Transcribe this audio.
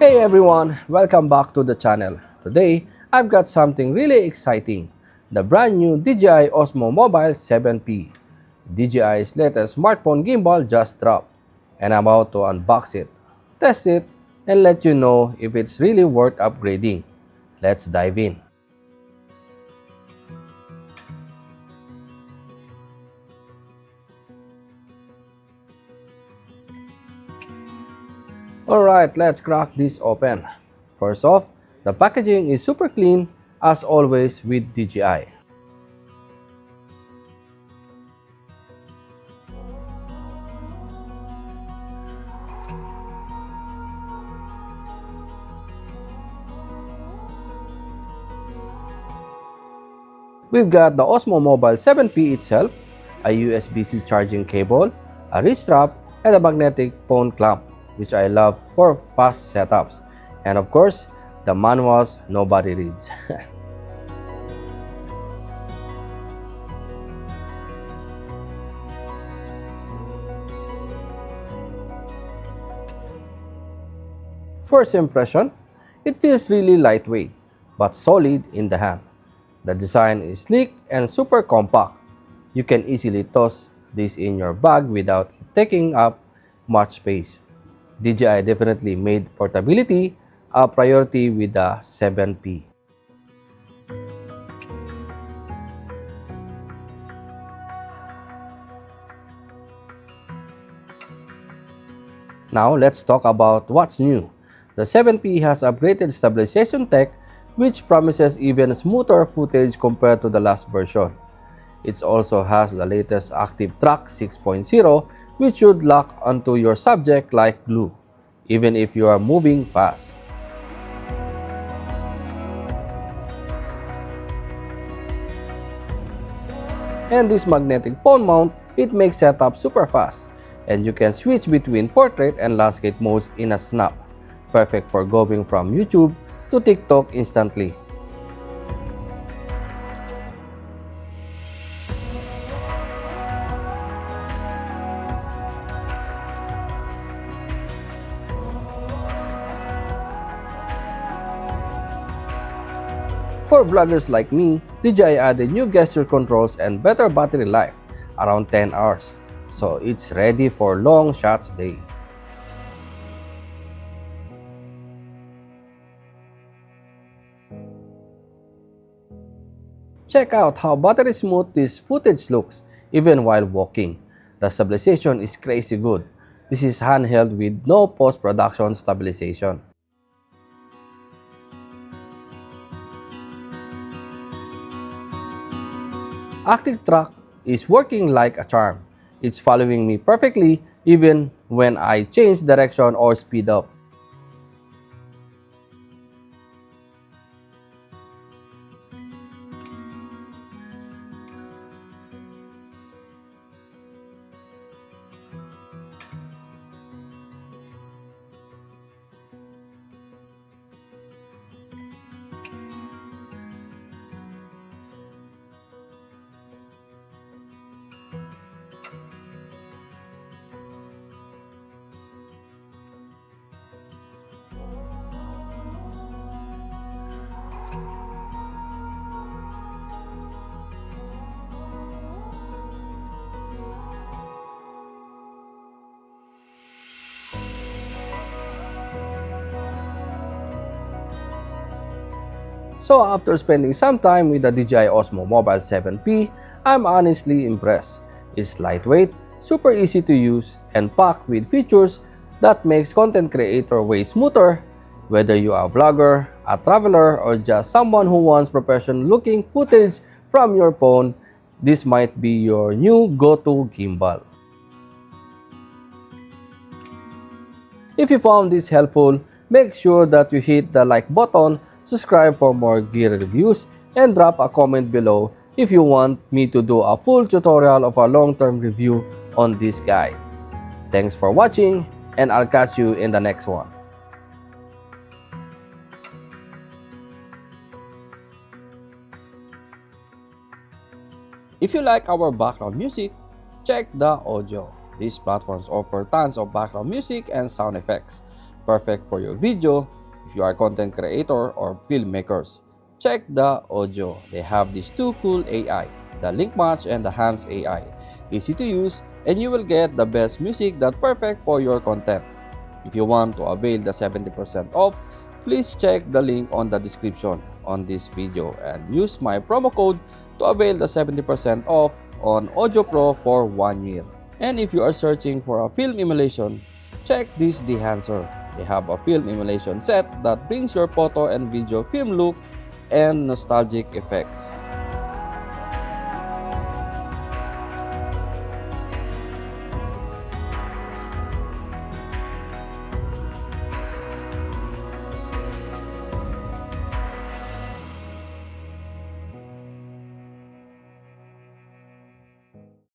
Hey everyone, welcome back to the channel. Today, I've got something really exciting. The brand new DJI Osmo Mobile 7P. DJI's latest smartphone gimbal just dropped, and I'm about to unbox it, test it, and let you know if it's really worth upgrading. Let's dive in. Alright, let's crack this open. First off, the packaging is super clean as always with DJI. We've got the Osmo Mobile 7P itself, a USB-C charging cable, a wrist strap, and a magnetic phone clamp, which I love for fast setups. And of course, the manuals nobody reads. First impression, it feels really lightweight, but solid in the hand. The design is sleek and super compact. You can easily toss this in your bag without it taking up much space. DJI definitely made portability a priority with the 7P. Now let's talk about what's new. The 7P has upgraded stabilization tech which promises even smoother footage compared to the last version. It also has the latest Active Track 6.0 which should lock onto your subject like glue, even if you are moving fast. And this magnetic phone mount, it makes setup super fast, and you can switch between portrait and landscape modes in a snap, perfect for going from YouTube to TikTok instantly. For vloggers like me, DJI added new gesture controls and better battery life, around 10 hours, so it's ready for long shots days. Check out how buttery smooth this footage looks even while walking. The stabilization is crazy good. This is handheld with no post-production stabilization. Active Track is working like a charm. It's following me perfectly even when I change direction or speed up. So after spending some time with the DJI Osmo Mobile 7P, I'm honestly impressed. It's lightweight, super easy to use, and packed with features that makes content creator way smoother. Whether you are a vlogger, a traveler, or just someone who wants professional-looking footage from your phone, this might be your new go-to gimbal. If you found this helpful, make sure that you hit the like button, subscribe for more gear reviews, and drop a comment below if you want me to do a full tutorial of a long-term review on this guide. Thanks for watching, and I'll catch you in the next one. If you like our background music, check the audio. These platforms offer tons of background music and sound effects. perfect for your video if you are content creator or filmmakers. Check the audio. They have these two cool AI, the Link Match and the Hans AI. Easy to use, and you will get the best music that's perfect for your content. If you want to avail the 70% off, please check the link on the description on this video and use my promo code to avail the 70% off on Audio Pro for 1 year. And if you are searching for a film emulation, check this Dehancer. They have a film emulation set that brings your photo and video film look and nostalgic effects.